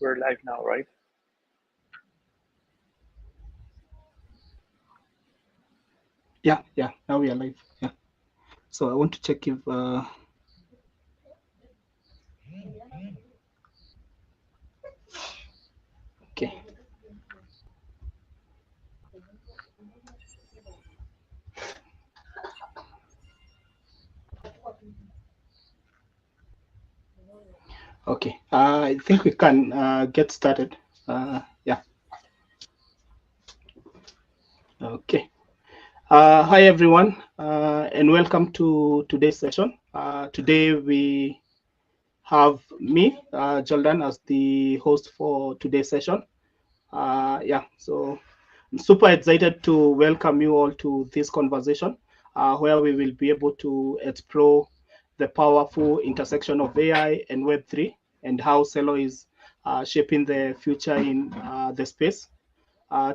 We're live now, right? Yeah, now we are live. Yeah. So I want to check if okay. Okay. I think we can get started. Yeah. Okay. Hi everyone, and welcome to today's session. Today we have me, Jordan, as the host for today's session. Yeah. So I'm super excited to welcome you all to this conversation, where we will be able to explore the powerful intersection of AI and Web3 and how Celo is shaping the future in the space.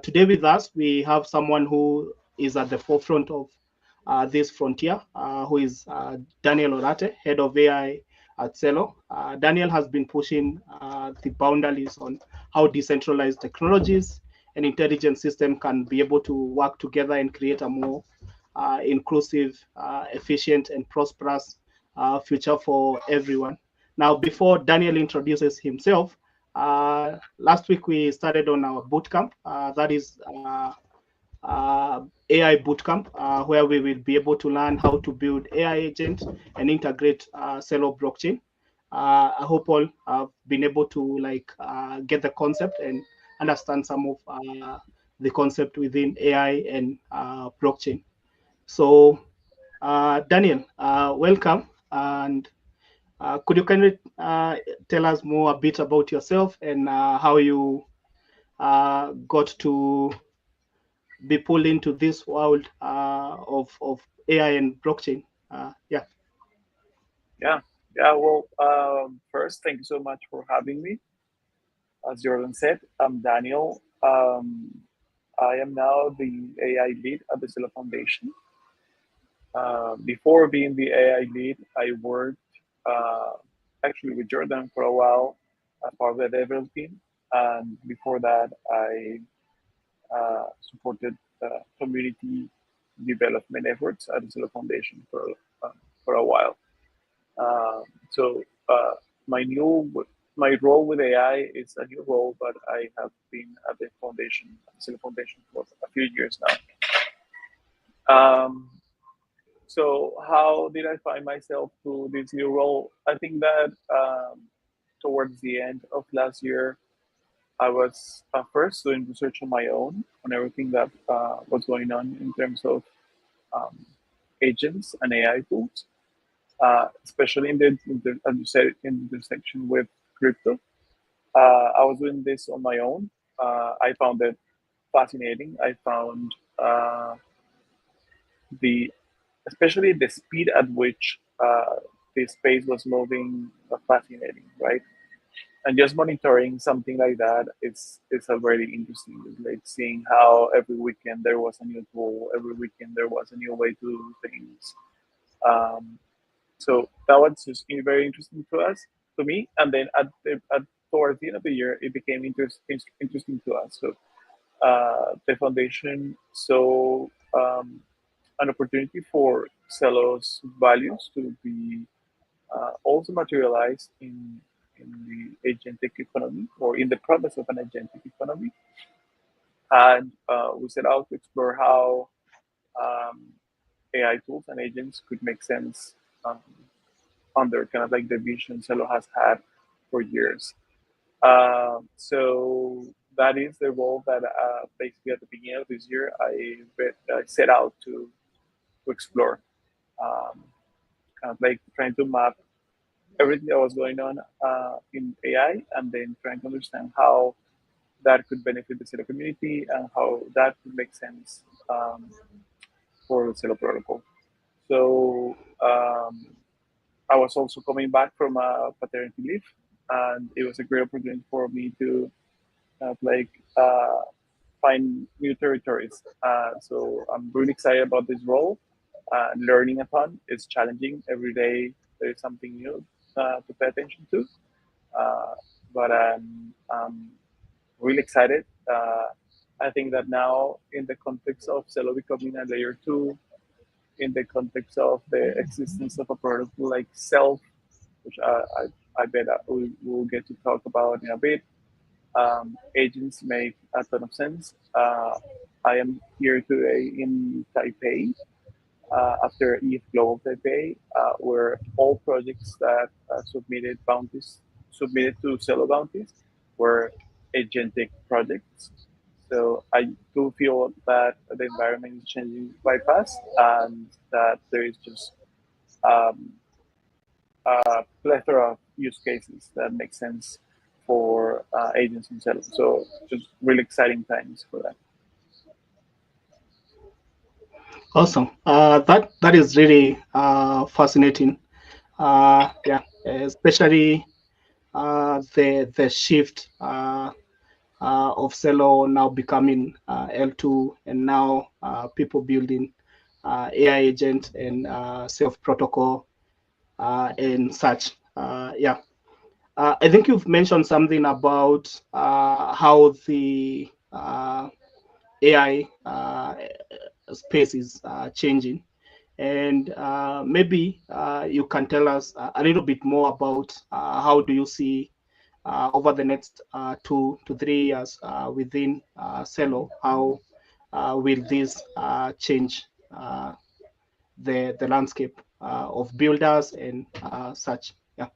Today with us, we have someone who is at the forefront of this frontier, who is Daniel Olarte, head of AI at Celo. Daniel has been pushing the boundaries on how decentralized technologies and intelligent system can be able to work together and create a more inclusive, efficient, and prosperous future for everyone. Now, before Daniel introduces himself, last week we started on our bootcamp. That is AI bootcamp, where we will be able to learn how to build AI agents and integrate Celo blockchain. I hope all have been able to get the concept and understand some of the concept within AI and blockchain. So, Daniel, welcome, and could you kindly tell us more a bit about yourself and how you got to be pulled into this world of AI and blockchain? Yeah. Yeah, yeah. Well, first, thank you so much for having me. As Jordan said, I'm Daniel. I am now the AI lead at the Celo Foundation. Before being the AI lead, I worked uh, actually with Jordan for a while as part of the development team, and before that, I supported community development efforts at the Celo Foundation uh, for a while. Um, so my new my role with AI is a new role, but I have been at the foundation, Celo Foundation, for a few years now. Um, so how did I find myself to this new role? I think that towards the end of last year, I was first doing research on my own on everything that was going on in terms of um, agents and AI tools, especially as you said, in the intersection with crypto. I was doing this on my own. I found it fascinating. I found the especially the speed at which the space was moving fascinating, right? And just monitoring something like that is already interesting. It's like seeing how every weekend there was a new tool, every weekend there was a new way to do things. Um, so that was just very interesting to us, to me. And then towards the end of the year, it became interesting to us. So the foundation saw an opportunity for Celo's values to be also materialized in the agentic economy or in the promise of an agentic economy. And we set out to explore how um, AI tools and agents could make sense um, under kind of like the vision Celo has had for years. So that is the role that basically at the beginning of this year I set out to explore, um, kind of like trying to map everything that was going on in AI and then trying to understand how that could benefit the Celo community and how that could make sense for the Celo protocol. So I was also coming back from a paternity leave, and it was a great opportunity for me to like find new territories. So I'm really excited about this role. Learning a ton is challenging every day. There is something new to pay attention to. Uh, but I'm really excited. I think that now, in the context of Celo becoming a layer two, in the context of the existence of a product like Self, which I bet we will get to talk about in a bit, agents make a ton of sense. I am here today in Taipei after ETH Global Taipei, where all projects that submitted to Celo bounties were agentic projects. So I do feel that the environment is changing quite fast, and that there is just um, a plethora of use cases that make sense for agents in Celo. So just really exciting times for that. Awesome. That is really fascinating. Yeah, especially the shift of Celo now becoming L2, and now people building AI agent and self protocol and such. Yeah, I think you've mentioned something about how the AI space is changing. And maybe you can tell us a little bit more about how do you see over the next 2 to 3 years within Celo, how will this change the landscape of builders and such? Yeah.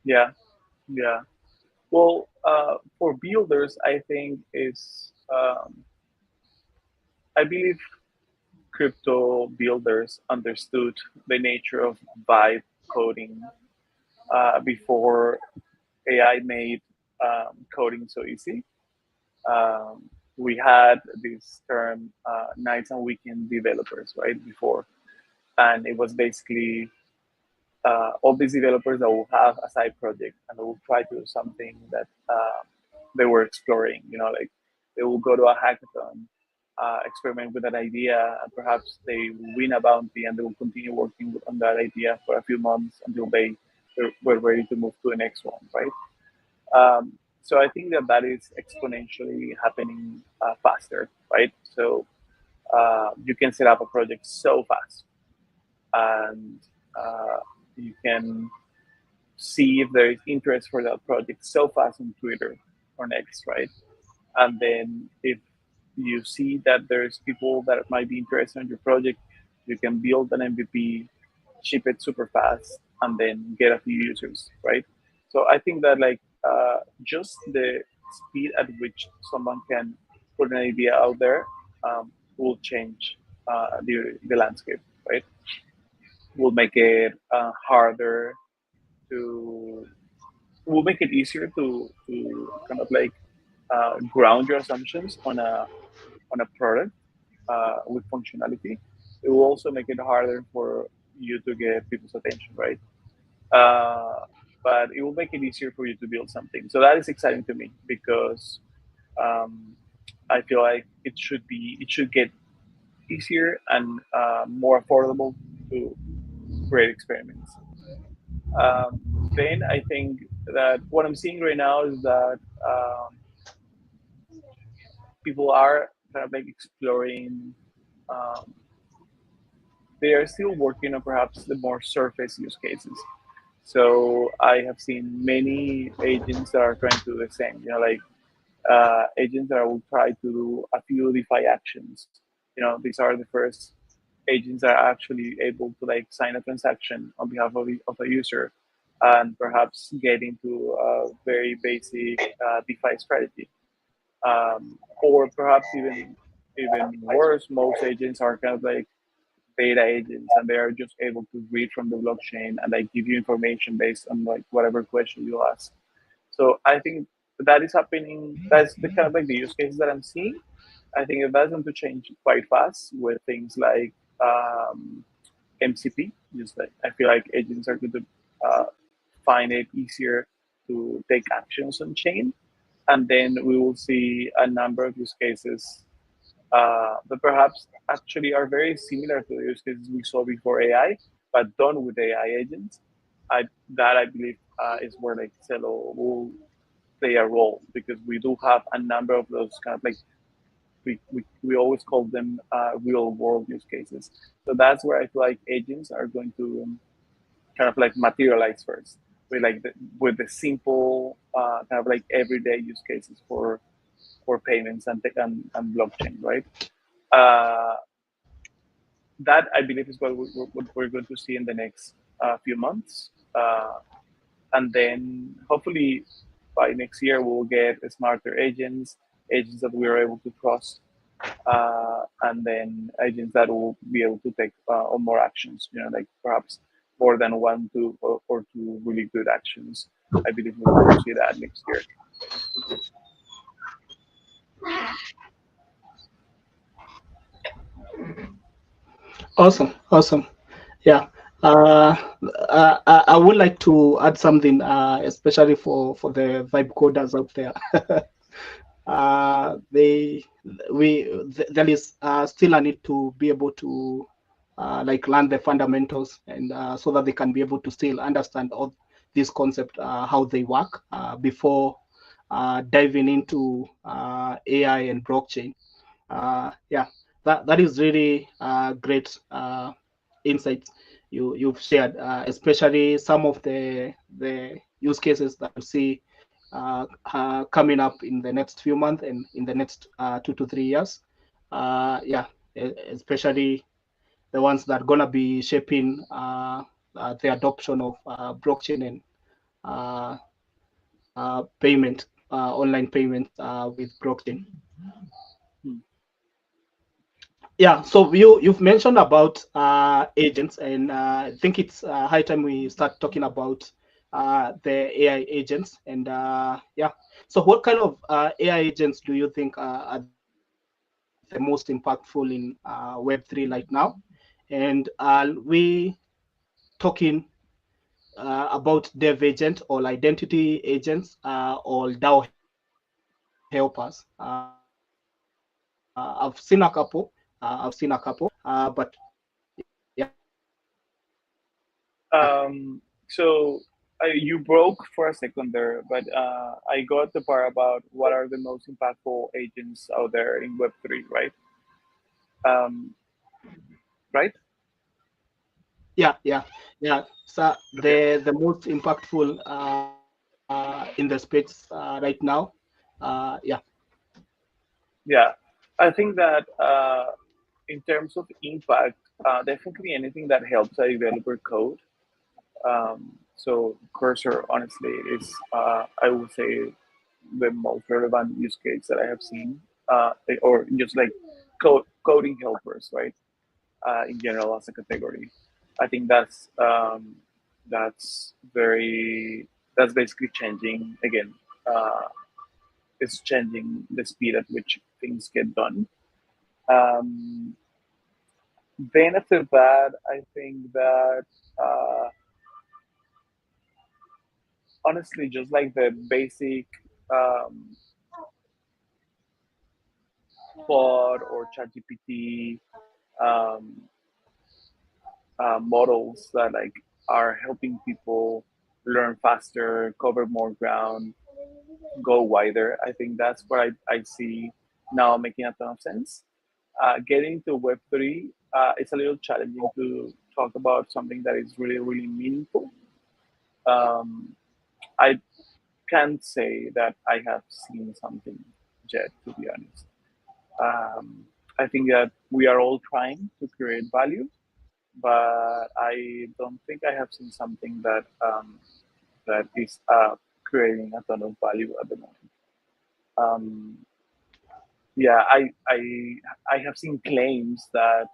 Yeah, yeah. Well, for builders, I think is I believe crypto builders understood the nature of vibe coding before AI made coding so easy. We had this term nights and weekend developers, right? Before, and it was basically all these developers that will have a side project and they will try to do something that they were exploring. You know, like they will go to a hackathon, experiment with an idea, and perhaps they win a bounty, and they will continue working on that idea for a few months until they were ready to move to the next one, right? So I think that that is exponentially happening faster, right? So you can set up a project so fast, and uh, you can see if there is interest for that project so fast on Twitter or next, right? And then if you see that there's people that might be interested in your project, you can build an MVP, ship it super fast, and then get a few users, right? So I think that like just the speed at which someone can put an idea out there will change the landscape, right? Will make it harder to will make it easier to kind of like ground your assumptions on a product with functionality. It will also make it harder for you to get people's attention, right? Uh, but it will make it easier for you to build something. So that is exciting to me because um, I feel like it should get easier and more affordable to create experiments. Then I think that what I'm seeing right now is that people are kind of like exploring. Um, they are still working on perhaps the more surface use cases. So I have seen many agents that are trying to do the same. You know, like agents that will try to do a few DeFi actions. You know, these are the first agents that are actually able to like sign a transaction on behalf of a user and perhaps get into a very basic DeFi strategy. Or perhaps even worse, most agents are kind of like data agents and they are just able to read from the blockchain and like give you information based on like whatever question you ask. So I think that is happening. That's the kind of like the use cases that I'm seeing. I think that's going to change quite fast with things like MCP. Just like I feel like agents are going to uh, find it easier to take actions on chain, and then we will see a number of use cases that perhaps actually are very similar to the use cases we saw before AI, but done with AI agents. I believe is where like Celo will play a role, because we do have a number of those kind of like we always call them real world use cases. So that's where I feel like agents are going to kind of like materialize first with like with the simple kind of like everyday use cases for payments and tech and blockchain, right? Uh, that I believe is what we're going to see in the next few months. And then hopefully by next year we'll get smarter agents, agents that we are able to trust, and then agents that will be able to take on more actions. You know, like perhaps more than one, two, or two really good actions. I believe we'll see that next year. Awesome, awesome. Yeah. Uh, I would like to add something, especially for the vibe coders out there. They there is still a need to be able to like learn the fundamentals, and so that they can be able to still understand all these concepts, how they work, before diving into AI and blockchain. Yeah, that is really great insights you've shared, especially some of the use cases that you see coming up in the next few months and in the next 2 to 3 years. Yeah, especially the ones that are gonna be shaping the adoption of blockchain and uh, payment, online payments with blockchain. Hmm. Yeah, so you've mentioned about agents, and I think it's high time we start talking about the AI agents. And yeah, so what kind of AI agents do you think are the most impactful in Web3 right now? And are we talking about dev agent or identity agents or DAO helpers? I've seen a couple. But So you broke for a second there, but I got the part about what are the most impactful agents out there in Web3, right? Um, right? yeah, yeah, yeah. So Okay. the most impactful in the space right now. Yeah. Yeah, I think that in terms of impact, definitely anything that helps a developer code. So Cursor, honestly, is I would say the most relevant use case that I have seen, or just like coding helpers, right? In general, as a category, I think that's very that's basically changing again. It's changing the speed at which things get done. Um, then after that, I think that uh, honestly, just like the basic um, Claude or ChatGPT um, models that like are helping people learn faster, cover more ground, go wider. I think that's what I see now making a ton of sense. Getting to Web3, it's a little challenging to talk about something that is really, really meaningful. Um, I can't say that I have seen something yet, to be honest. I think that we are all trying to create value, but I don't think I have seen something that is creating a ton of value at the moment. Um, yeah, I have seen claims that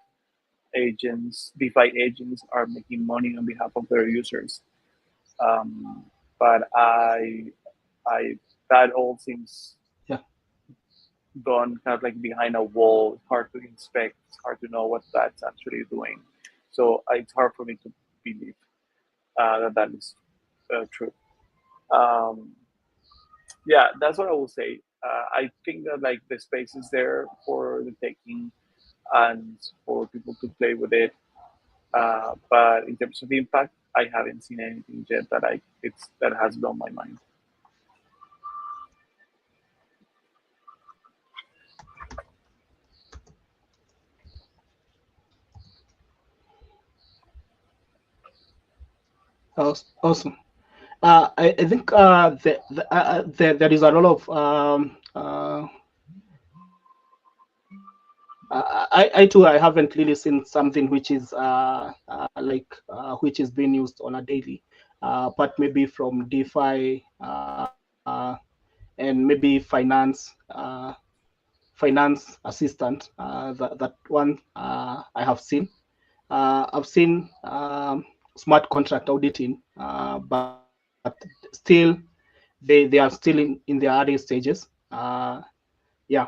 DeFi agents, are making money on behalf of their users. Um, but I, that all seems Yeah. done kind of like behind a wall. It's hard to inspect. It's hard to know what that's actually doing. So it's hard for me to believe that that is true. Um, yeah, that's what I will say. I think that like the space is there for the taking and for people to play with it. But in terms of impact, I haven't seen anything yet that has blown my mind. Awesome. I think there is a lot of I too I haven't really seen something which is which is being used on a daily, but maybe from DeFi and maybe finance assistant. That one I have seen. I've seen smart contract auditing, but still they are still in the early stages. Yeah,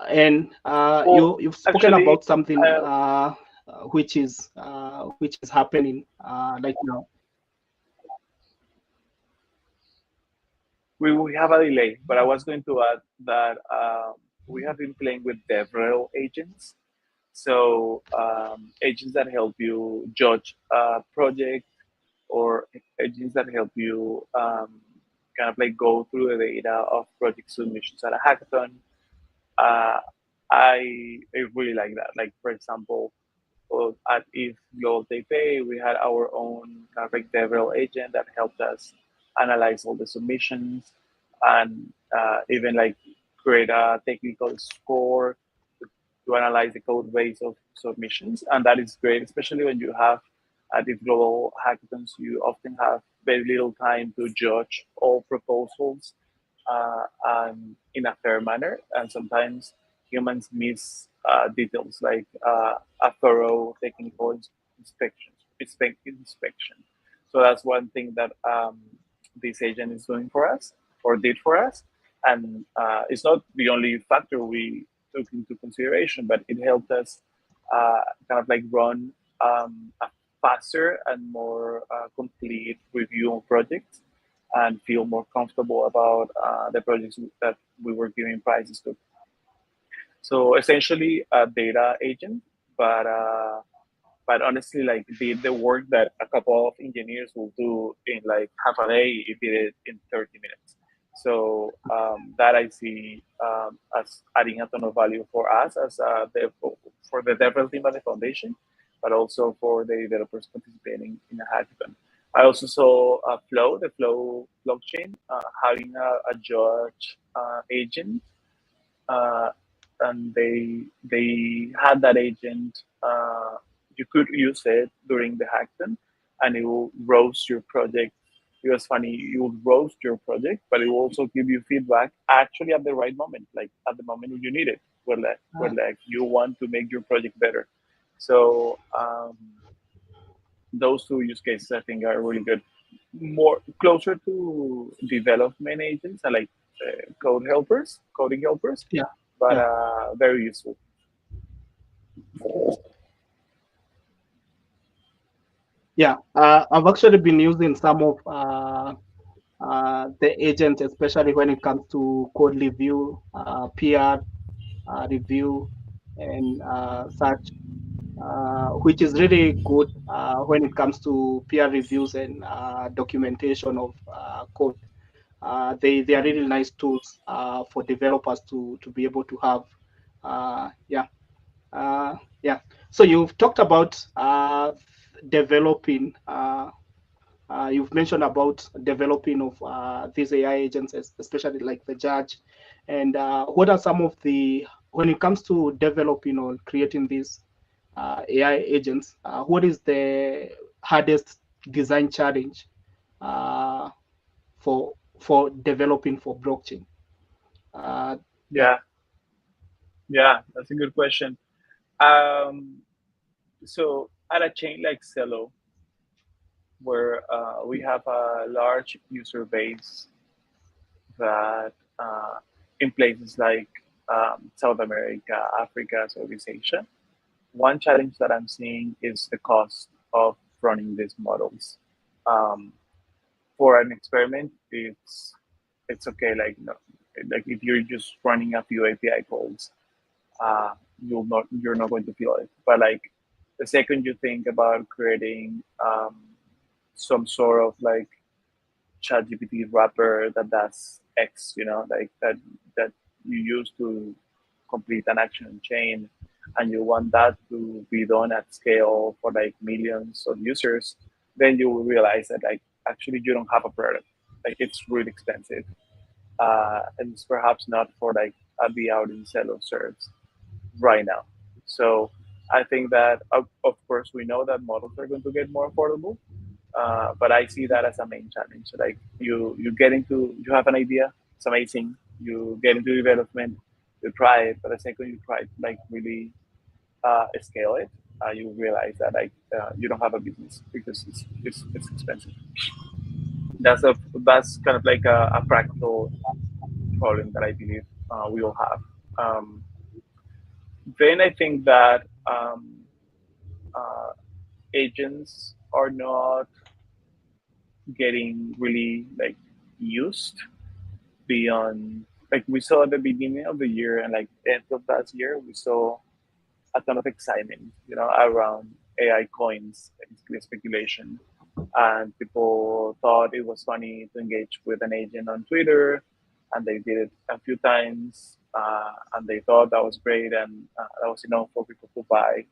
and Well, you've spoken actually, about something uh, which is happening right now. we have a delay, but I was going to add that we have been playing with DevRel agents. So agents that help you judge a project, or agents that help you kind of like go through the data of project submissions at a hackathon. Uh, I really like that. Like for example, at If Global Taipei, we had our own kind of like DevRel agent that helped us analyze all the submissions and even like create a technical score to analyze the code base of submissions. And that is great, especially when you have at these global hackathons, you often have very little time to judge all proposals and in a fair manner. And sometimes humans miss details like a thorough technical inspection. So that's one thing that this agent is doing for us or did for us. And it's not the only factor we took into consideration, but it helped us kind of like run a faster and more complete review on projects and feel more comfortable about the projects that we were giving prizes to. So essentially a data agent, but but honestly, like the work that a couple of engineers will do in like half a day, it did it in 30 minutes. So that I see as adding a ton of value for us as for the developer team at the foundation, but also for the developers participating in a hackathon. I also saw the Flow blockchain, having a judge agent, uh, and they had that agent. You could use it during the hackathon, and it will roast your project. It was funny. You will roast your project, but it will also give you feedback actually at the right moment, like at the moment you need it, where like you want to make your project better. So those two use cases I think are really good. More closer to development agents and like coding helpers, Yeah, but yeah, very useful. yeah. I've actually been using some of the agents, especially when it comes to code review, PR review, and such, which is really good when it comes to peer reviews and documentation of code. They are really nice tools for developers to be able to have. Yeah, yeah. So you've talked about developing. You've mentioned about developing of these AI agents, especially like the judge. And what are some of the, when it comes to developing or creating these AI agents, what is the hardest design challenge uh, for developing for blockchain? Yeah, Yeah, yeah, that's a good question. Um, so at a chain like Celo, where we have a large user base that in places like South America, Africa, Southeast Asia, one challenge that I'm seeing is the cost of running these models. Um, for an experiment, it's okay. Like like if you're just running a few API calls, uh, you're not going to feel it. But like the second you think about creating some sort of like ChatGPT wrapper that does X, you know, like that you use to complete an action chain, and you want that to be done at scale for like millions of users, then you will realize that like actually you don't have a product. Like it's really expensive, and it's perhaps not for like a be out in Celo serves right now. So I think that of course we know that models are going to get more affordable, but I see that as a main challenge. Like you get into, you have an idea, it's amazing. You get into development, you try it, but the second you try to like really scale it, you realize that like you don't have a business because it's expensive. That's kind of like a practical problem that I believe we all have. Um, then I think that uh, agents are not getting really like used beyond, like we saw at the beginning of the year and like end of last year, we saw a ton of excitement, you know, around AI coins, basically speculation. And people thought it was funny to engage with an agent on Twitter, and they did it a few times, and they thought that was great, and that was enough for people to buy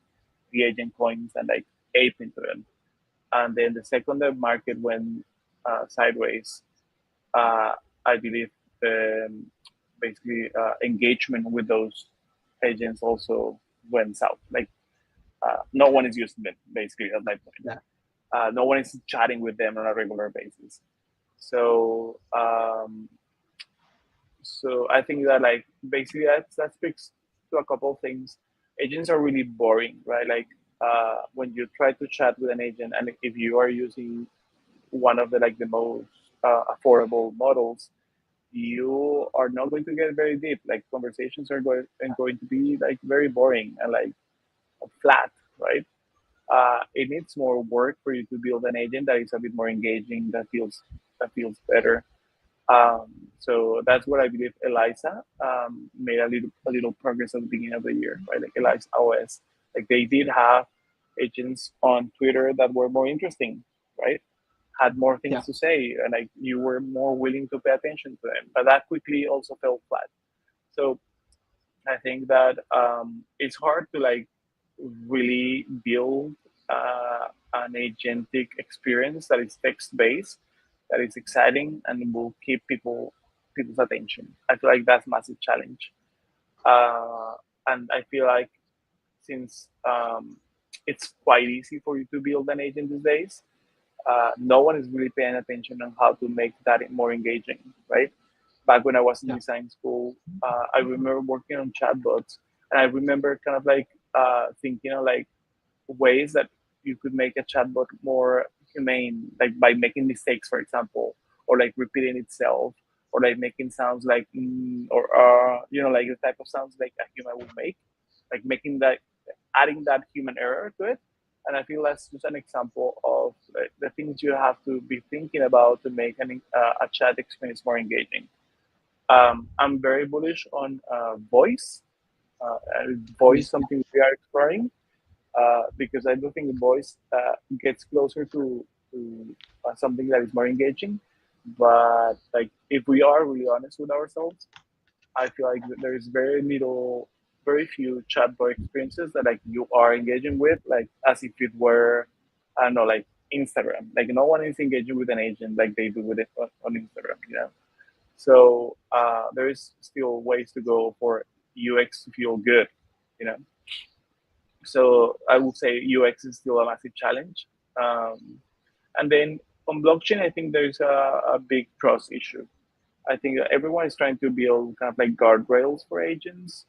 the agent coins and like ape into them. And then the second the market went sideways, uh, I believe basically engagement with those agents also went south. Like no one is using them basically at my point. Yeah. No one is chatting with them on a regular basis. So so I think that like basically that speaks to a couple of things. Agents are really boring, right? Like when you try to chat with an agent, and if you are using one of the like the most affordable models, you are not going to get very deep. Like conversations are going to be like very boring and like flat, right? It needs more work for you to build an agent that is a bit more engaging, that feels better. Um, so that's what I believe Eliza made a little progress at the beginning of the year, right? Like Eliza OS, like they did have agents on Twitter that were more interesting, right? Had more things Yeah. to say, and like you were more willing to pay attention to them. But that quickly also fell flat. So I think that it's hard to like really build an agentic experience that is text based, that is exciting, and will keep people's attention. I feel like that's a massive challenge, uh, and I feel like since it's quite easy for you to build an agent these days, no one is really paying attention on how to make that more engaging, right? Back when I was in Yeah. design school, I remember working on chatbots, and I remember kind of like thinking of like ways that you could make a chatbot more humane, like by making mistakes, for example, or like repeating itself, or like making sounds like or you know, like the type of sounds like a human would make, like making that, adding that human error to it. And I feel that's just an example of like, the things you have to be thinking about to make a chat experience more engaging. I'm very bullish on voice. Voice Me. is something we are exploring because I do think voice gets closer to something that is more engaging. But like, if we are really honest with ourselves, I feel like there is very few chatbot experiences that like you are engaging with, like as if it were, I don't know, like Instagram. Like no one is engaging with an agent like they do with it on Instagram, you know. So there is still ways to go for UX to feel good, you know. So I would say UX is still a massive challenge. And then on blockchain, I think there's a big trust issue. I think everyone is trying to build kind of like guardrails for agents,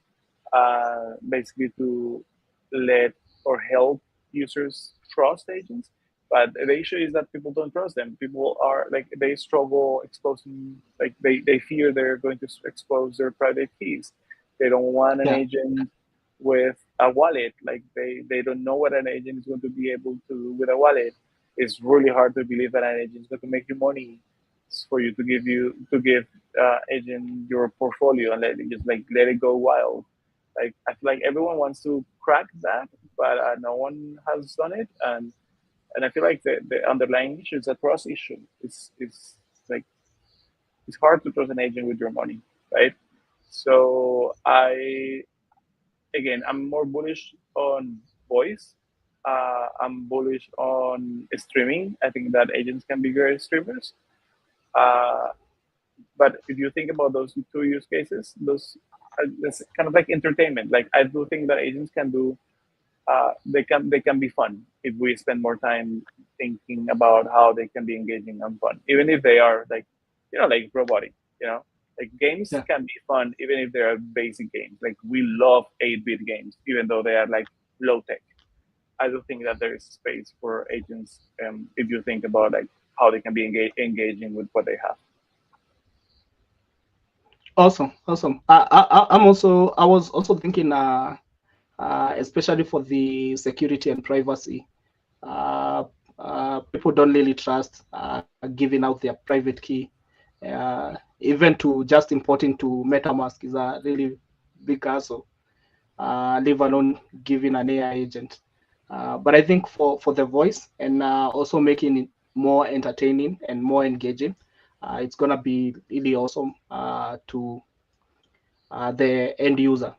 basically to let or help users trust agents. But the issue is that people don't trust them. People are like, they struggle exposing, like they fear they're going to expose their private keys. They don't want an Yeah. agent with a wallet. Like they don't know what an agent is going to be able to do with a wallet. It's really hard to believe that an agent is going to make you money for you to give agent your portfolio and let it go wild. Like I feel like everyone wants to crack that, but no one has done it, and And I feel like the underlying issue is a trust issue. It's like it's hard to trust an agent with your money, right? So I'm more bullish on voice. I'm bullish on streaming. I think that agents can be great streamers. Uh, but if you think about those two use cases, those it's kind of like entertainment. Like I do think that agents can do they can be fun if we spend more time thinking about how they can be engaging and fun, even if they are like like robotic. Like games Yeah. can be fun even if they are basic games. Like we love 8-bit games even though they are like low tech. I do think that there is space for agents if you think about like how they can be engaging with what they have. Awesome, awesome. I was also thinking, especially for the security and privacy. Uh, People don't really trust giving out their private key. Even to just importing to MetaMask is a really big hassle, leave alone giving an AI agent. But I think for the voice and also making it more entertaining and more engaging, it's gonna be really awesome to the end user.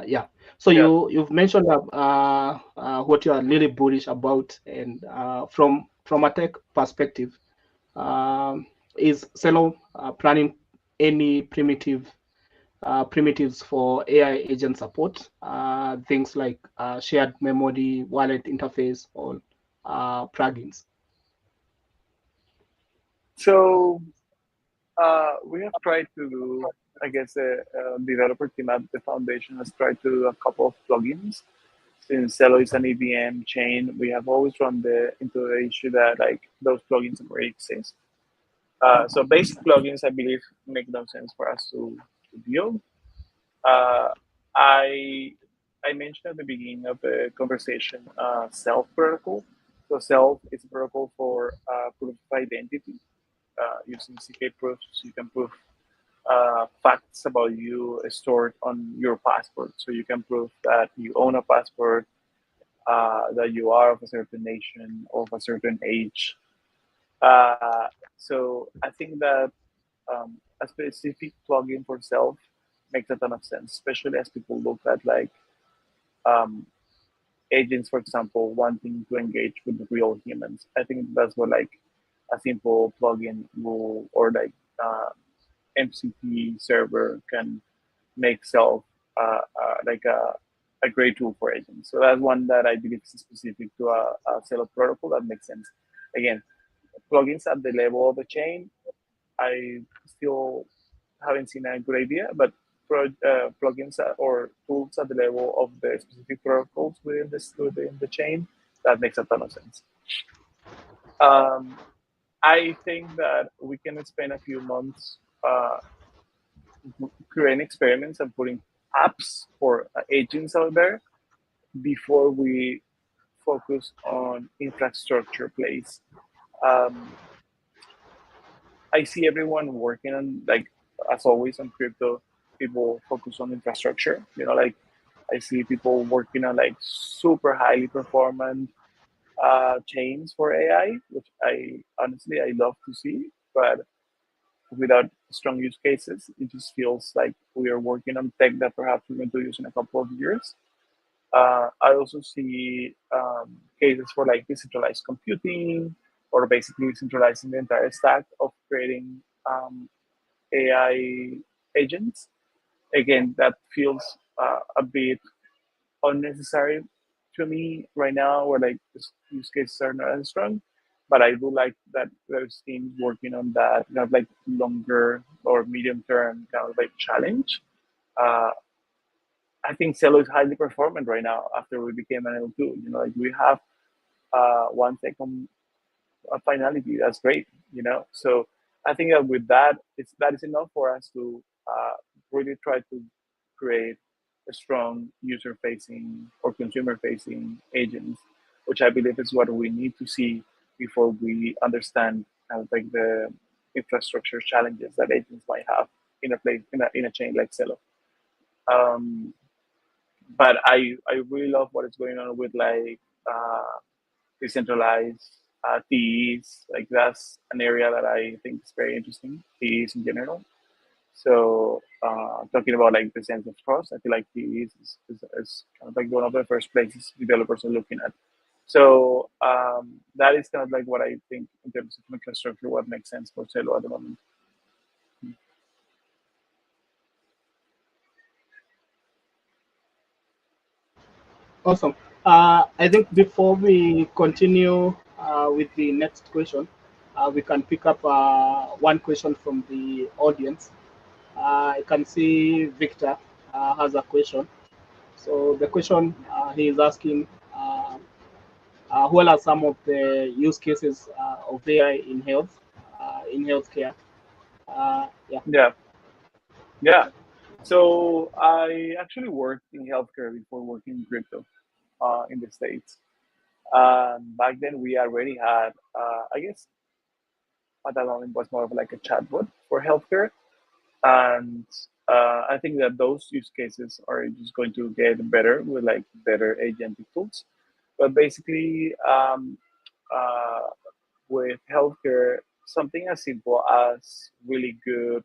Yeah. So Yeah. you've mentioned what you are really bullish about, and from a tech perspective, is Celo planning any primitives for AI agent support? Things like shared memory, wallet interface, or plugins. So we have tried to do, I guess, the developer team at the foundation has tried to do a couple of plugins. Since Celo is an EVM chain, we have always run into the issue that like those plugins already exist. So basic plugins, I believe, make no sense for us to build. Uh, I I mentioned at the beginning of the conversation self protocol. So self is a protocol for proof of identity using CK proofs. You can prove facts about you stored on your passport. So you can prove that you own a passport, that you are of a certain nation, of a certain age. So I think that a specific plugin for self makes a ton of sense, especially as people look at like um, agents, for example, wanting to engage with real humans. I think that's what like a simple plugin will or like MCP server can make self like a great tool for agents. So that's one that I believe is specific to a Celo protocol that makes sense. Again, plugins at the level of the chain, I still haven't seen a good idea, but plugins or tools at the level of the specific protocols within the chain, that makes a ton of sense. Um, I think that we can spend a few months creating experiments and putting apps for agents out there before we focus on infrastructure plays. Um, I see everyone working on like as always on crypto, people focus on infrastructure. Like I see people working on like super highly performant chains for AI, which I honestly I love to see, but without strong use cases, it just feels like we are working on tech that perhaps we're going to use in a couple of years. I also see cases for like decentralized computing or basically decentralizing the entire stack of creating AI agents. Again, that feels a bit unnecessary to me right now, where like use cases are not as strong. But I do like that there's teams working on that kind of like longer or medium term kind of like challenge. Uh, I think Celo is highly performant right now after we became an L2. Like we have 1 second finality. That's great. So I think that with that, that is enough for us to really try to create a strong user-facing or consumer-facing agents, which I believe is what we need to see before we understand like the infrastructure challenges that agents might have in a place in a chain like Celo. Um, but I really love what is going on with like decentralized TEs. Like that's an area that I think is very interesting. TEs in general. So talking about like the sense of trust, I feel like TEs is kind of like one of the first places developers are looking at. So that is kind of like what I think in terms of infrastructure, what makes sense for Celo at the moment. Awesome. I think before we continue with the next question, we can pick up one question from the audience. I can see Victor has a question. So the question he is asking, what are some of the use cases of AI in healthcare? Yeah. Yeah, yeah. So I actually worked in healthcare before working in crypto in the States. Back then, we already had, I guess, at that moment was more of like a chatbot for healthcare, and I think that those use cases are just going to get better with like better agentic tools. But basically, uh, with healthcare, something as simple as really good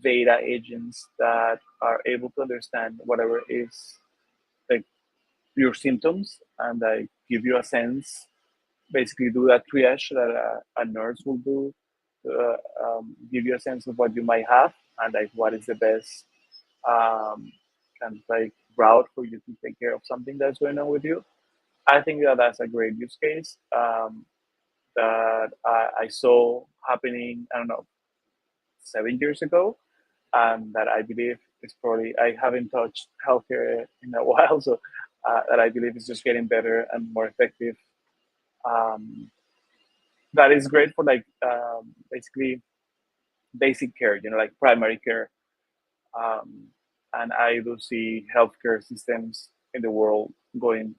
data agents that are able to understand whatever is like your symptoms and like give you a sense, basically do that triage that a nurse will do to give you a sense of what you might have and like what is the best kind of like route for you to take care of something that's going on with you. I think that that's a great use case that I saw happening, I don't know, 7 years ago, and that I believe is probably, I haven't touched healthcare in a while, so that I believe is just getting better and more effective. Um, that is great for like basically basic care, like primary care. Um, and I do see healthcare systems in the world going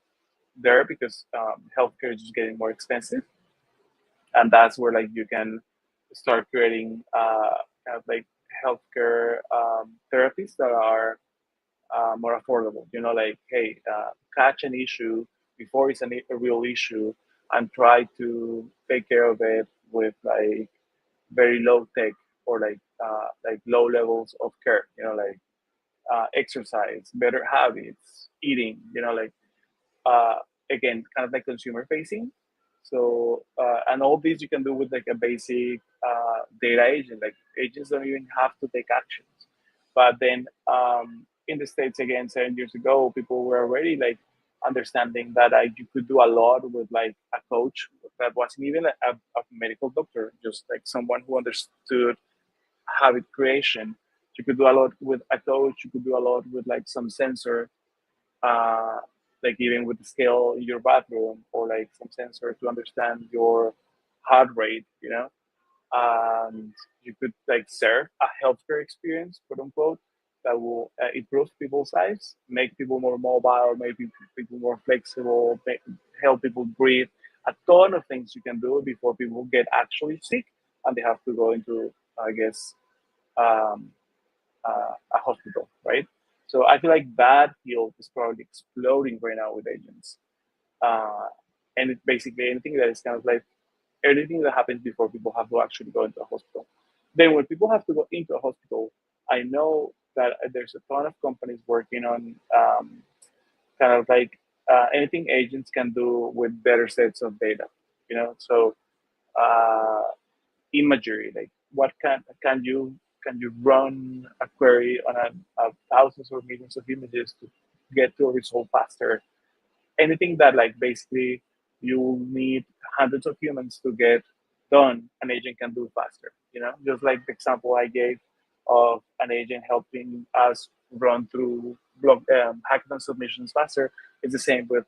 there because healthcare is just getting more expensive, and that's where like you can start creating kind of like healthcare therapies that are more affordable. Like hey, catch an issue before it's a real issue, and try to take care of it with like very low tech or like low levels of care. Exercise, better habits, eating. Like uh, again, kind of like consumer facing. So and all these you can do with like a basic data agent. Like agents don't even have to take actions. But then in the States again, 7 years ago, people were already like understanding that you could do a lot with like a coach that wasn't even a medical doctor, just like someone who understood habit creation. You could do a lot with a coach. You could do a lot with like some sensor, uh, like even with the scale in your bathroom or like some sensor to understand your heart rate. And you could like serve a healthcare experience, quote unquote, that will improve people's lives, make people more mobile, make people more flexible, help people breathe. A ton of things you can do before people get actually sick and they have to go into, I guess, um, a hospital, right? So I feel like that field is probably exploding right now with agents. Uh, and it's basically anything that is kind of like anything that happens before people have to actually go into a hospital. Then when people have to go into a hospital, I know that there's a ton of companies working on kind of like anything agents can do with better sets of data. So uh, imagery, like what can you run a query on a thousands or millions of images to get to a result faster? Anything that like basically you need hundreds of humans to get done, an agent can do faster. Just like the example I gave of an agent helping us run through hackathon submissions faster. It's the same with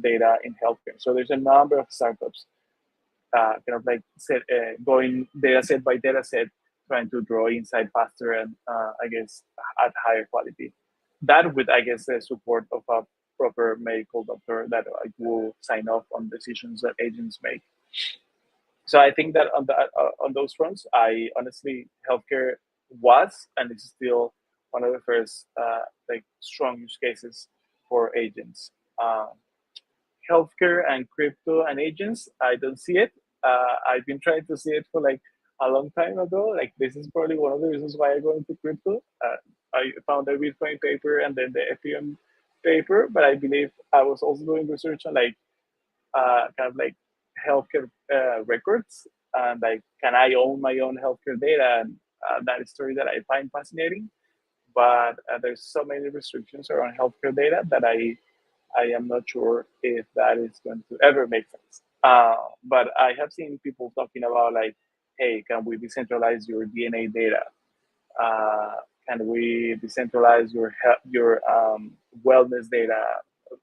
data in healthcare. So there's a number of startups kind of like going data set by data set, trying to draw insight faster and I guess at higher quality. That with I guess the support of a proper medical doctor that like, will sign off on decisions that agents make. So I think that on those fronts, I honestly healthcare was and is still one of the first like strong use cases for agents. Uh, healthcare and crypto and agents, I don't see it. I've been trying to see it for like a long time ago. Like this is probably one of the reasons why I go into crypto. I found the Bitcoin paper and then the Ethereum paper, but I believe I was also doing research on like kind of like healthcare records and like can I own my own healthcare data, and that is story that I find fascinating. But there's so many restrictions around healthcare data that I am not sure if that is going to ever make sense. But I have seen people talking about like, hey, can we decentralize your DNA data? Uh, can we decentralize your wellness data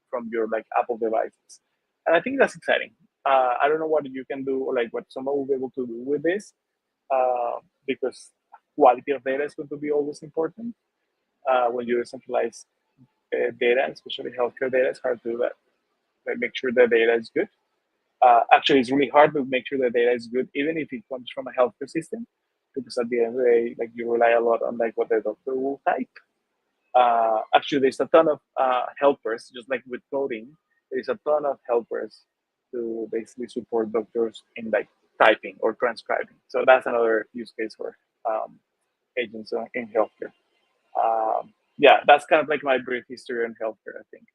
from your like Apple devices? And I think that's exciting. I don't know what you can do or like what someone will be able to do with this, because quality of data is going to be always important when you decentralize data, especially healthcare data. It's hard to do that. Like make sure the data is good. Actually, it's really hard to make sure the data is good, even if it comes from a healthcare system, because at the end of the day, like you rely a lot on like what the doctor will type. Actually, there's a ton of helpers, just like with coding. There's a ton of helpers to basically support doctors in like typing or transcribing. So that's another use case for um, agents in healthcare. Yeah, that's kind of like my brief history on healthcare, I think.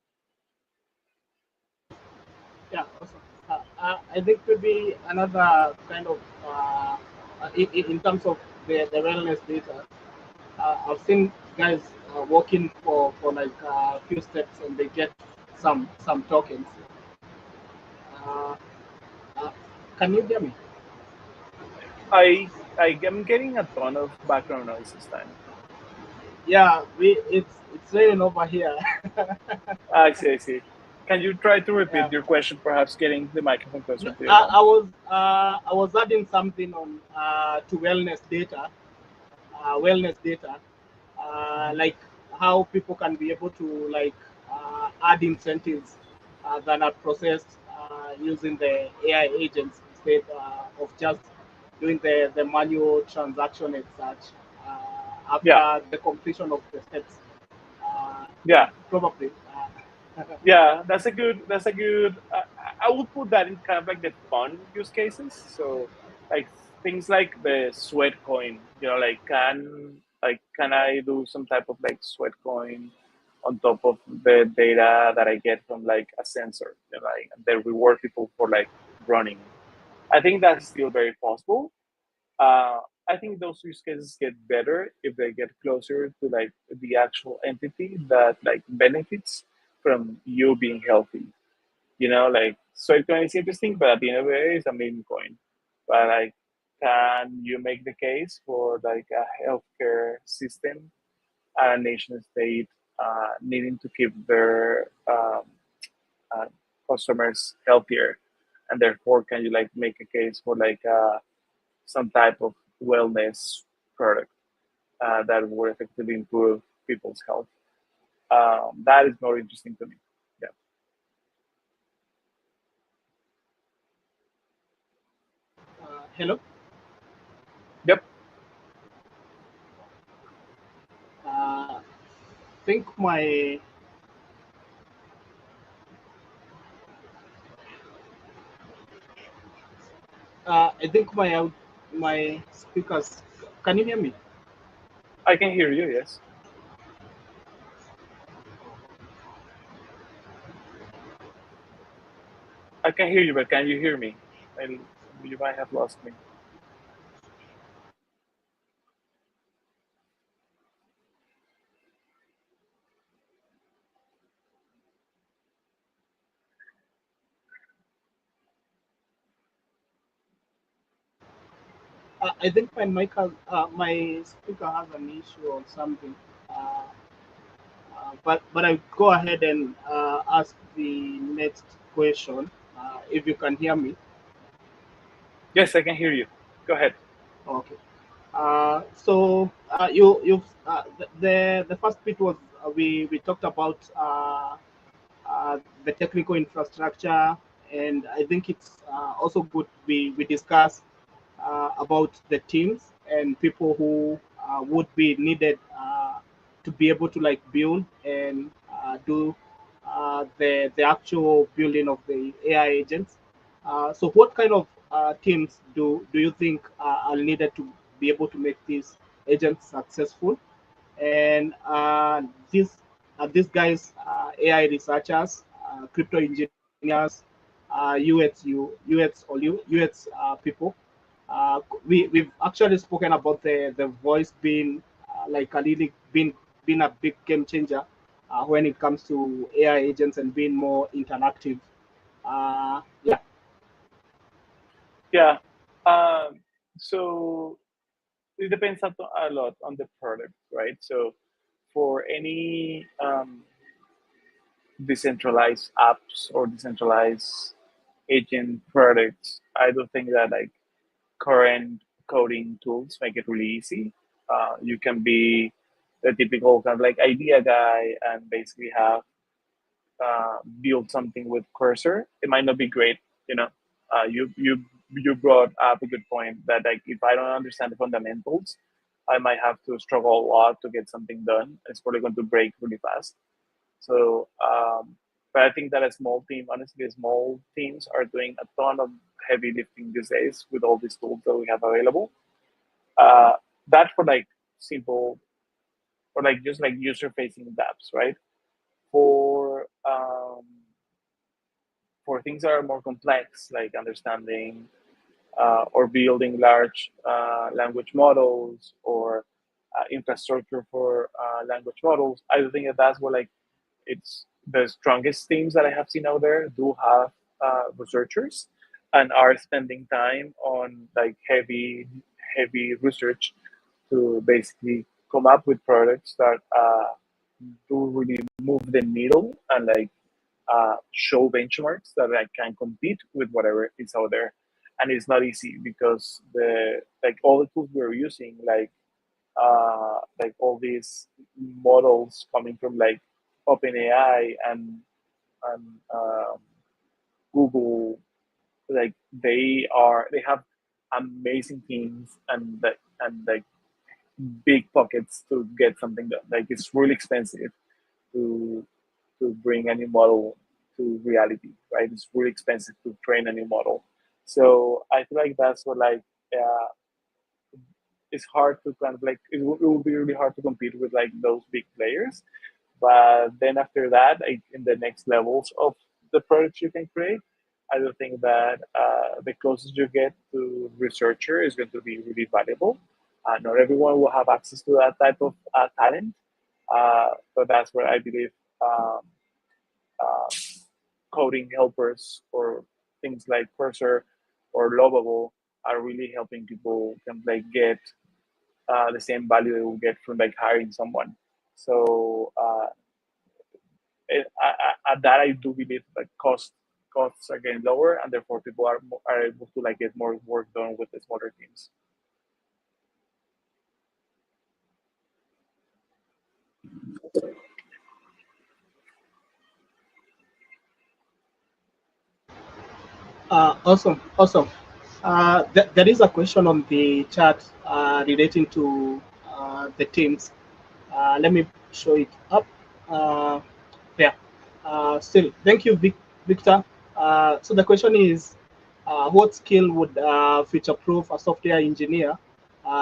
Yeah, awesome. I think could be another kind of in terms of the wellness data. I've seen guys working for like a few steps and they get some tokens. Uh, uh, can you hear me? I am getting a ton of background noise this time. Yeah, we it's raining over here. I see, I see. Can you try to repeat Yeah, your question, perhaps getting the microphone closer to your mouth? I was adding something on to wellness data, like how people can be able to like add incentives that are processed using the AI agents instead of just doing the manual transaction and such Yeah, after the completion of the steps. Uh, yeah, Probably. yeah. That's a good. I would put that in kind of like the fun use cases. So like things like the sweat coin. Can I do some type of like sweat coin on top of the data that I get from like a sensor? Like they reward people for like running. I think that's still very possible. uh, I think those use cases get better if they get closer to like the actual entity that like benefits from you being healthy. Like Swipecoin is interesting, but at the end of the day, it's a meme coin. But like, can you make the case for like a healthcare system and a nation state needing to keep their uh, customers healthier, and therefore, can you like make a case for like some type of wellness product that would effectively improve people's health? That is more interesting to me. Yeah. Hello. Yep. Think my I think my speakers. Can you hear me? I can hear you. Yes, I can hear you, but can you hear me? You might have lost me. I think my speaker has an issue or something. Uh, but I go ahead and ask the next question. If you can hear me. Yes, I can hear you. Go ahead. Okay. So the first bit was we talked about the technical infrastructure, and I think it's also good we discuss about the teams and people who would be needed to be able to like build and do the actual building of the AI agents. So, what kind of teams do you think are needed to be able to make these agents successful? And these guys, AI researchers, crypto engineers, UX or UX people. We've actually spoken about the voice being like a really been a big game changer when it comes to AI agents and being more interactive. Yeah. Yeah. So it depends a lot on the product, right? So for any decentralized apps or decentralized agent products, I do think that like current coding tools make it really easy. You can be the typical kind of like idea guy and basically have build something with cursor. It might not be great, you know. You brought up a good point that like if I don't understand the fundamentals, I might have to struggle a lot to get something done. It's probably going to break really fast. So, but I think that a small team, honestly, small teams are doing a ton of heavy lifting these days with all these tools that we have available. Uh, that for like simple or like just like user facing apps, right? For for things that are more complex, like understanding or building large language models or infrastructure for language models, I think that that's what like it's the strongest teams that I have seen out there do have researchers and are spending time on like heavy research to basically come up with products that do really move the needle and like show benchmarks that I can compete with whatever is out there. And it's not easy because the like all the tools we're using, like all these models coming from like OpenAI and Google, like they have amazing teams and like big pockets to get something done. Like it's really expensive to bring a new model to reality, right? It's really expensive to train a new model. So I feel like that's what like uh, it's hard to kind of like it will be really hard to compete with like those big players. But then after that, like in the next levels of the products you can create, I do think that the closest you get to researcher is going to be really valuable. Not everyone will have access to that type of talent, but that's where I believe um, uh, coding helpers or things like Cursor or Lovable are really helping people can like get the same value they will get from like hiring someone. So at that I do believe that costs are getting lower and therefore people are able to like get more work done with the smaller teams. Awesome. There is a question on the chat relating to the teams. Let me show it up. Uh, there. Still, thank you, Victor. So the question is, what skill would future-proof a software engineer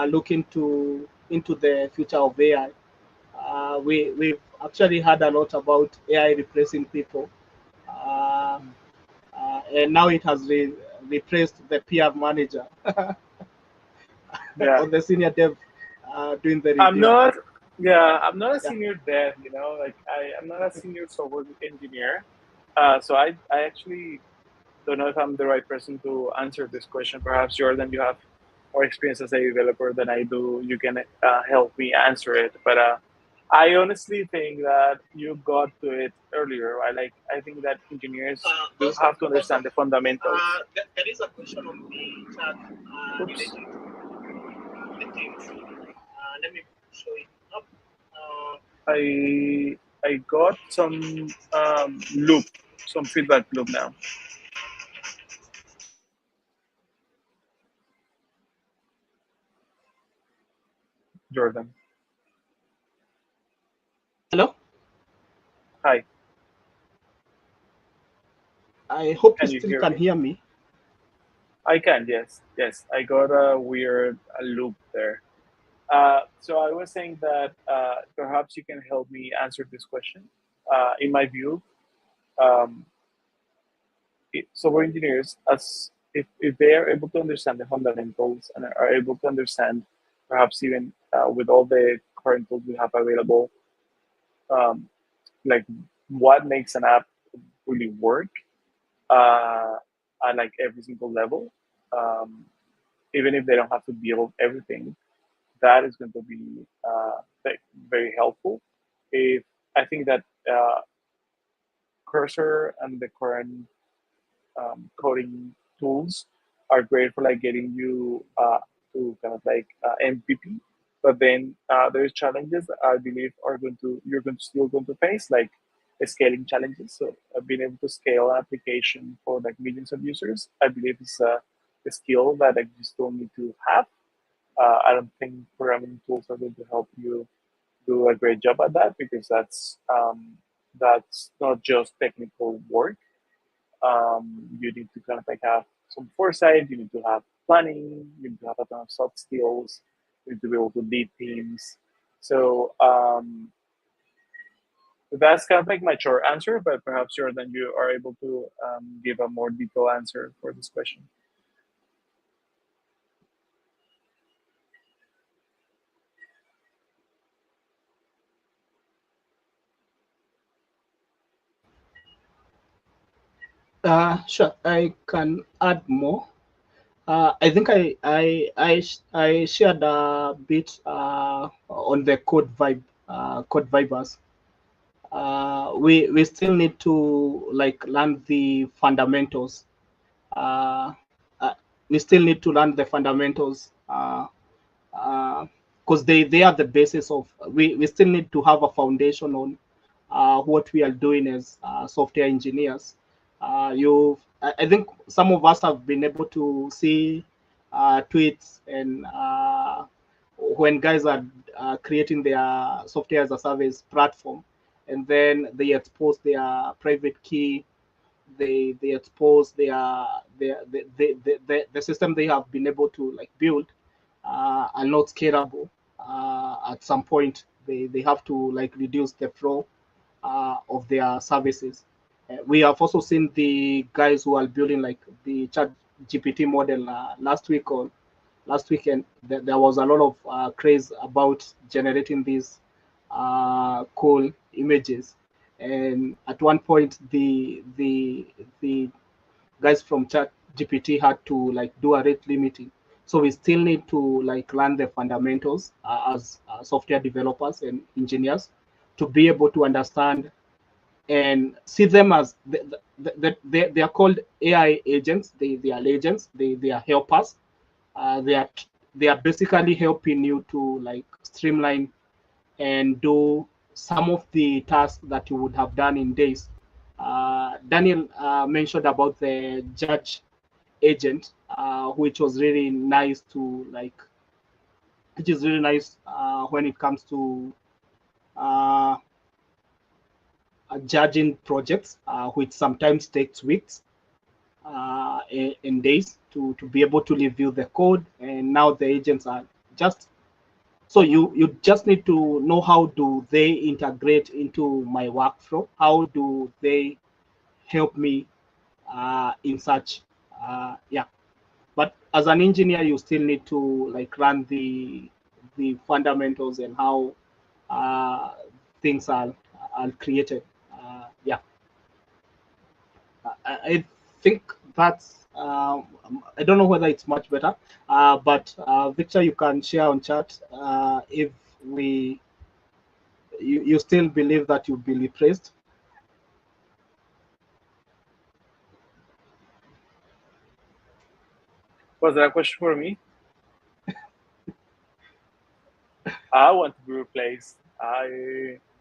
look into the future of AI? We've actually heard a lot about AI replacing people. Uh, and now it has replaced the PR manager Yeah, or the senior dev doing the I'm review. not. Yeah, I'm not a Yeah. senior dev. You know, like I'm not a senior software engineer. So I actually don't know if I'm the right person to answer this question. Perhaps Jordan, you have more experience as a developer than I do. You can help me answer it. But I honestly think that you got to it earlier. I think that engineers do have to understand Awesome. the fundamentals. There is a question on the chat Oops, relating to the teams. Let me show it up. I got some some feedback loop now, Jordan. Hello? Hi. I hope you Can you still hear can me? hear me. I can, yes. Yes, I got a weird loop there. So I was saying that perhaps you can help me answer this question. In my view, um, software engineers, as if they are able to understand the fundamentals and are able to understand, perhaps even with all the current tools we have available, um, like what makes an app really work uh, at like every single level, um, even if they don't have to build everything, that is going to be very helpful. If I think that Cursor and the current coding tools are great for like getting you to kind of like MVP. But then there's challenges that I believe are going to you're going to still going to face like scaling challenges. So being able to scale an application for like millions of users, I believe is a skill that like, you still need to have. I don't think programming tools are going to help you do a great job at that because that's not just technical work. You need to kind of like have some foresight. You need to have planning. You need to have a ton of soft skills. You need to be able to lead teams. So that's kind of like my short answer, but perhaps Jordan, you are able to give a more detailed answer for this question. Sure, I can add more. I think I shared a bit on the code vibers. We still need to like learn the fundamentals. Uh, uh, we still need to learn the fundamentals because they are the basis of. We still need to have a foundation on what we are doing as software engineers. I think some of us have been able to see tweets and when guys are creating their software as a service platform, and then they expose their private key, they expose the system they have been able to like build are not scalable. At some point, they have to like reduce the flow of their services. We have also seen the guys who are building like the chat GPT model last weekend. There was a lot of craze about generating these cool images, and at one point the guys from chat GPT had to like do a rate limiting. So we still need to like learn the fundamentals as software developers and engineers to be able to understand and see them as they are called AI agents. They are agents. They are helpers. They are basically helping you to like streamline and do some of the tasks that you would have done in days. Daniel mentioned about the judge agent, which was really nice to like, which is really nice when it comes to uh, judging projects, which sometimes takes weeks in days to be able to review the code. And now the agents are just so you just need to know how do they integrate into my workflow, how do they help me in such yeah. But as an engineer, you still need to like run the fundamentals and how uh, things are created. Yeah, I think that's. I don't know whether it's much better, but Victor, you can share on chat if we you still believe that you'll be replaced. Was that a question for me? I want to be replaced.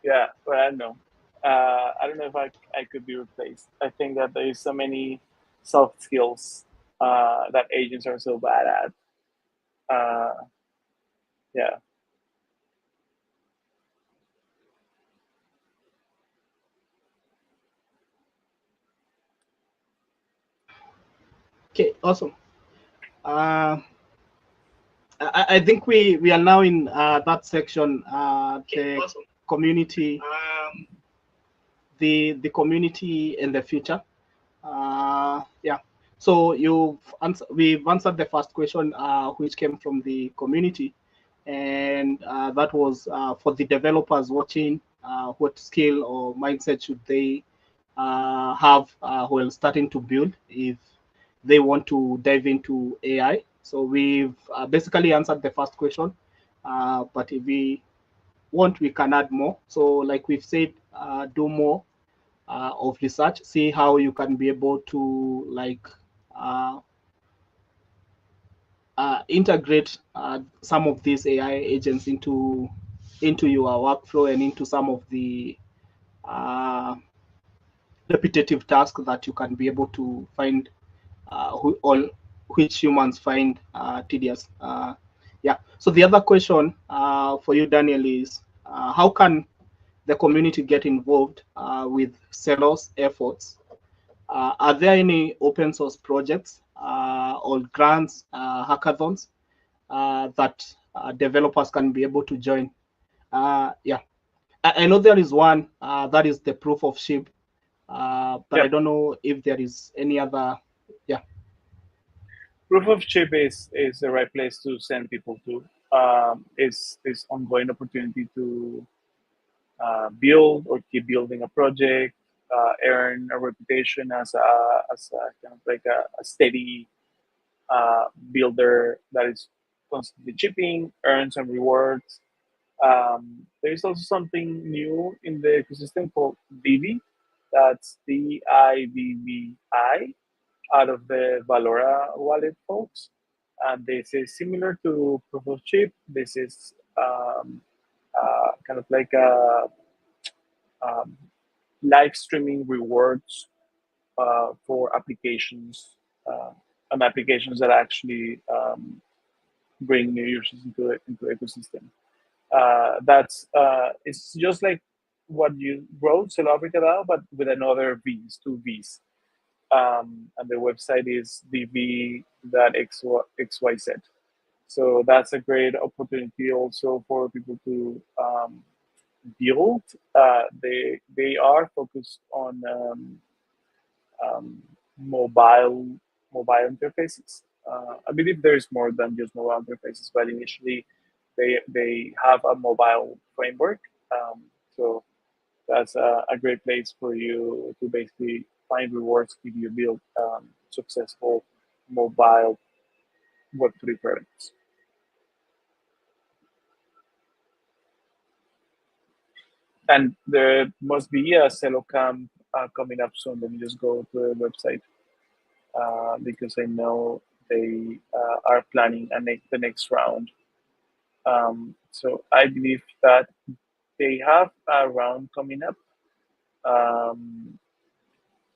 Yeah, but I don't know. I don't know if I could be replaced. I think that there's so many soft skills that agents are so bad at. Yeah, Okay, awesome. I think we are now in that section, the Awesome. community, the community in the future. Yeah. So we've answered the first question, which came from the community, and that was for the developers watching. What skill or mindset should they have while starting to build if they want to dive into AI? So we've basically answered the first question, but if we want, we can add more. So, like we've said, do more of research, see how you can be able to like uh, integrate some of these AI agents into your workflow and into some of the uh, repetitive tasks that you can be able to find all which humans find tedious. Yeah. So the other question for you, Daniel, is how can the community get involved with Celo's efforts? Are there any open source projects or grants, hackathons that developers can be able to join? Yeah, I know there is one that is the proof of ship, but I Yep. don't know if there is any other. Yeah, Proof of chip is the right place to send people to. Is ongoing opportunity to build or keep building a project, earn a reputation as a kind of like a steady builder that is constantly chipping, earn some rewards. There is also something new in the ecosystem called Vivi. That's DIVVI out of the Valora wallet folks. And this is similar to Proof of Chip. This is kind of like a um, live streaming rewards for applications and applications that actually bring new users into the ecosystem. It's just like what you wrote, Celo but with another V's, two V's. And the website is dv.xyz. So that's a great opportunity also for people to build. They are focused on um, mobile mobile interfaces. I believe there's more than just mobile interfaces, but initially they have a mobile framework. So that's a great place for you to basically find rewards if you build successful mobile Web3 products. And there must be a Celo camp coming up soon. Let me just go to the website because I know they are planning the next round. So I believe that they have a round coming up. Um,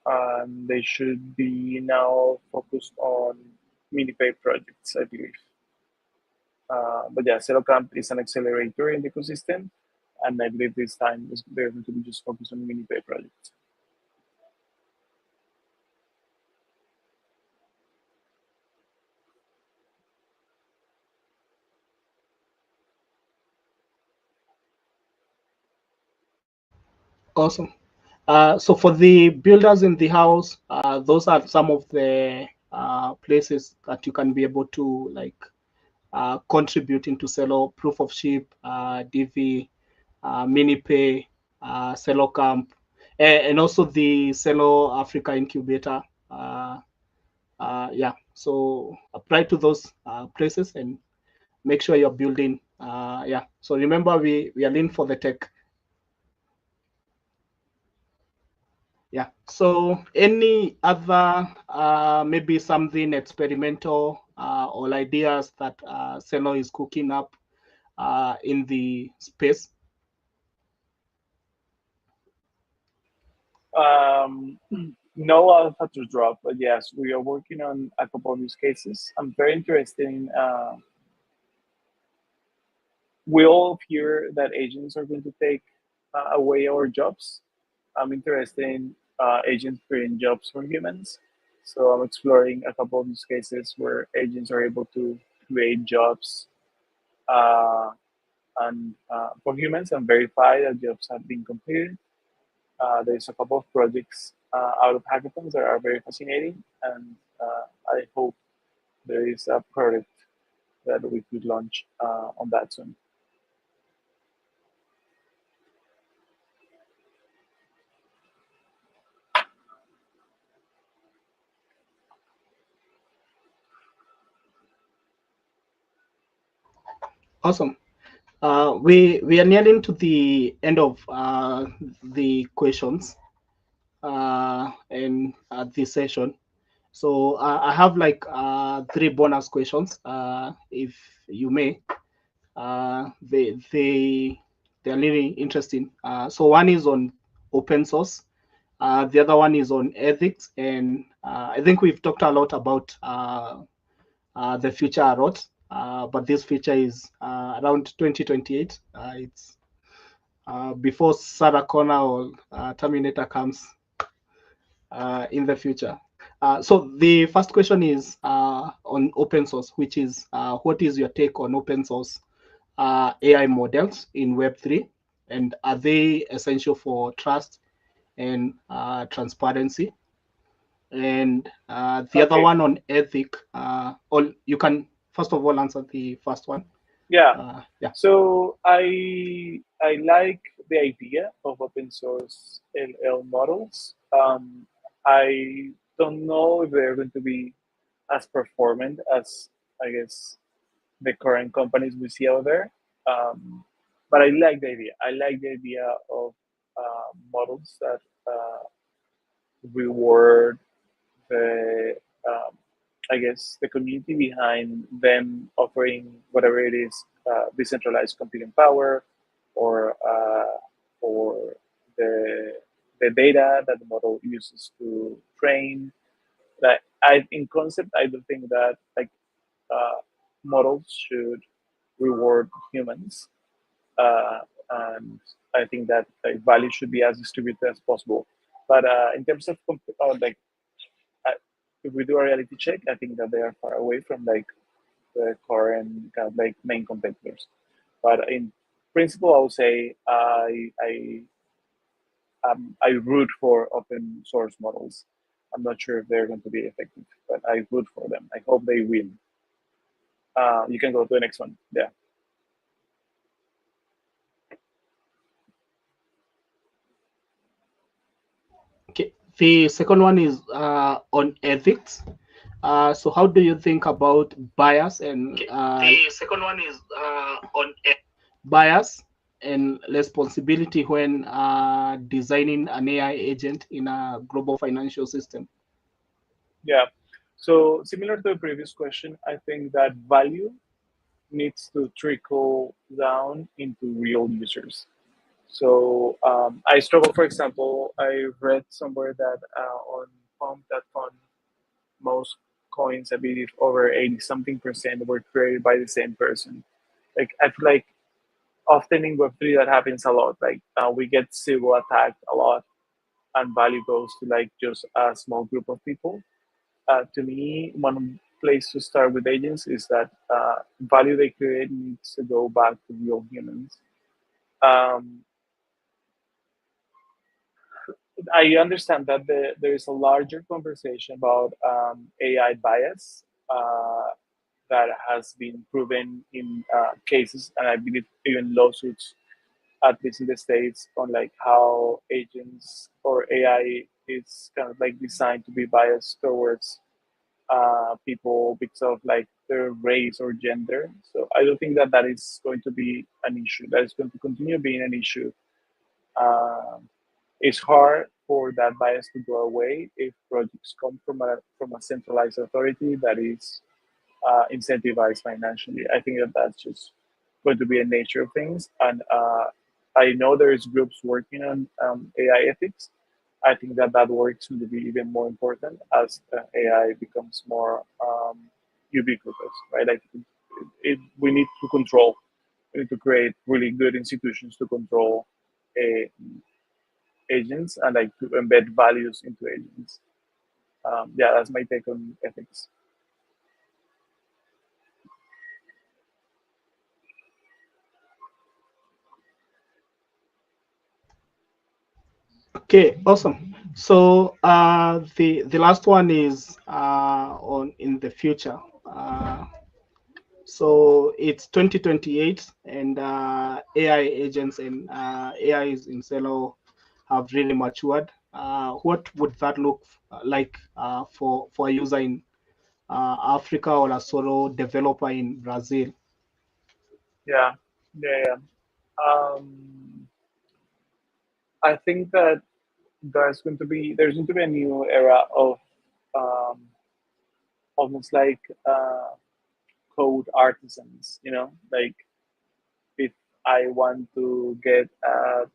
and they should be now focused on mini pay projects, I believe. But yeah, Celo Camp is an accelerator in the ecosystem, and I believe this time they're going to be just focused on mini pay projects. awesome. So for the builders in the house, those are some of the places that you can be able to like contribute into Celo, proof of ship, DV, MiniPay, Celo Camp, and also the Celo Africa Incubator. Yeah, so apply to those places and make sure you're building. Yeah, so remember we are in for the tech. Yeah. So any other maybe something experimental or ideas that Celo is cooking up in the space? Um, no alpha to drop, but yes, we are working on a couple of use cases. I'm very interested in. We all hear that agents are going to take away our jobs. I'm interested in agents creating jobs for humans. So I'm exploring a couple of use cases where agents are able to create jobs uh, and for humans and verify that jobs have been completed. There's a couple of projects out of hackathons that are very fascinating, and I hope there is a product that we could launch on that soon. Awesome. We are nearing to the end of the questions in this session. So I have like three bonus questions, if you may. They're really interesting. So one is on open source. The other one is on ethics, and I think we've talked a lot about the future a lot, but this future is around 2028. It's before Sarah Connor or Terminator comes in the future. So the first question is on open source, which is what is your take on open source AI models in Web3, and are they essential for trust and transparency? And the other Okay. one on ethic, or you can first of all answer the first one. Yeah. Yeah. So I like the idea of open source LL models. I don't know if they're going to be as performant as, I guess, the current companies we see out there. Um, but I like the idea. I like the idea of models that reward the I guess the community behind them offering whatever it is, decentralized computing power, or the data that the model uses to train. That I in concept, I don't think that like uh, models should reward humans, uh, and I think that like value should be as distributed as possible. But in terms of like I, if we do a reality check, I think that they are far away from like the current kind of like main competitors. But in principle, I would say I root for open source models. I'm not sure if they're going to be effective, but I root for them. I hope they win. You can go to the next one. Yeah. Okay. The second one is on ethics. So how do you think about bias and Okay. The second one is on. bias and responsibility when designing an AI agent in a global financial system? Yeah. So similar to the previous question, I think that value needs to trickle down into real users. So I struggle, for example, I read somewhere that on pump.fun, most coins, I believe over 80 something percent, were created by the same person. Like, I feel like often in Web3 that happens a lot. Like, we get Celo attacked a lot, and value goes to like just a small group of people. To me, one place to start with agents is that value they create needs to go back to real humans. Um, I understand that there is a larger conversation about AI bias that has been proven in cases, and I believe even lawsuits, at least in the States, on like how agents or AI is kind of like designed to be biased towards people because of like their race or gender. So I don't think that that is going to be an issue. That is going to continue being an issue. Um, it's hard for that bias to go away if projects come from a centralized authority that is incentivized financially. I think that that's just going to be a nature of things, and I know there's groups working on AI ethics. I think that that work is going to be even more important as AI becomes more ubiquitous, right? Like we need to control. We need to create really good institutions to control uh, agents and like to embed values into agents. Yeah, that's my take on ethics. Okay, awesome. So the last one is on in the future. So it's 2028, and AI agents and AIs in Celo have really matured. What would that look like for a user in Africa or a solo developer in Brazil? Yeah, yeah, yeah. I think that there's going to be a new era of um, almost like code artisans. You know, like if I want to get a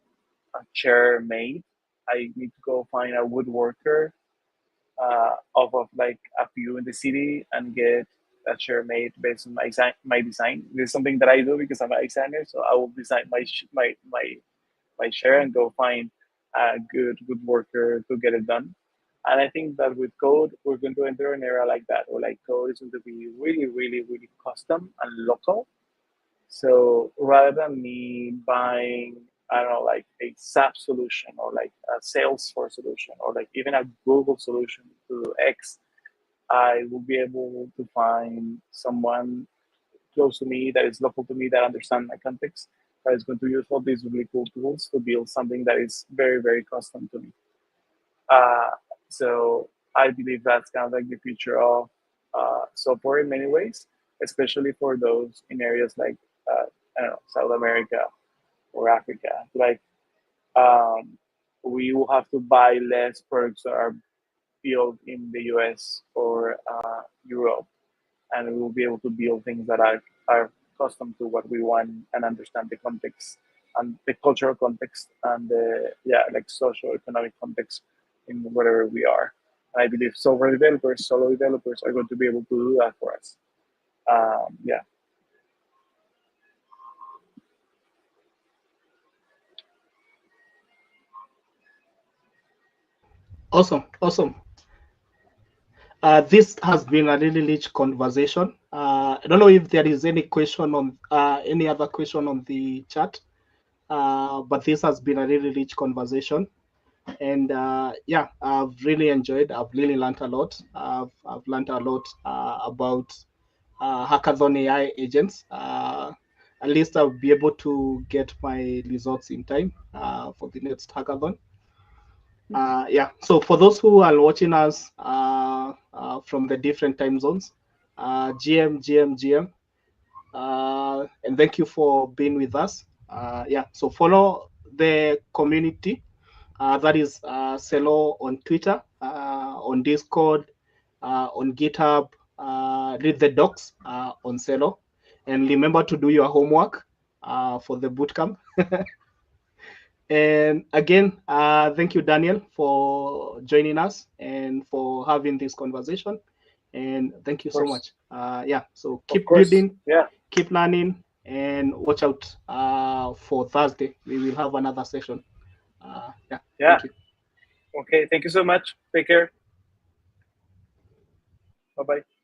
chair made, I need to go find a woodworker off of like a few in the city and get a chair made based on my design. This is something that I do because I'm a designer, so I will design my chair and go find a good woodworker to get it done. And I think that with code, we're going to enter an era like that, where like code is going to be really, really, really custom and local. So rather than me buying, I don't know, like a SAP solution or like a Salesforce solution or like even a Google solution to X, I will be able to find someone close to me that is local to me that understands my context that is going to use all these really cool tools to build something that is very, very custom to me. Uh, so I believe that's kind of like the future of software in many ways, especially for those in areas like I don't know, South America or Africa. Like um, we will have to buy less products that are built in the US or Europe, and we will be able to build things that are custom to what we want and understand the context and the cultural context and the like social economic context in wherever we are. And I believe software developers, solo developers are going to be able to do that for us. Yeah, Awesome, awesome. This has been a really rich conversation. I don't know if there is any question on any other question on the chat, but this has been a really rich conversation. And yeah, I've really enjoyed. I've really learned a lot. I've learned a lot about hackathon AI agents. At least I'll be able to get my results in time for the next hackathon. Yeah, so for those who are watching us from the different time zones, GM, and thank you for being with us. Yeah, so follow the community. That is Celo on Twitter, on Discord, on GitHub. Read the docs on Celo, and remember to do your homework for the bootcamp. And again, thank you, Daniel, for joining us and for having this conversation. And thank you of so course, much. Yeah, so of keep course. building, Yeah, keep learning, and watch out for Thursday. We will have another session. Yeah, yeah. thank you. Okay, thank you so much. Take care. Bye bye.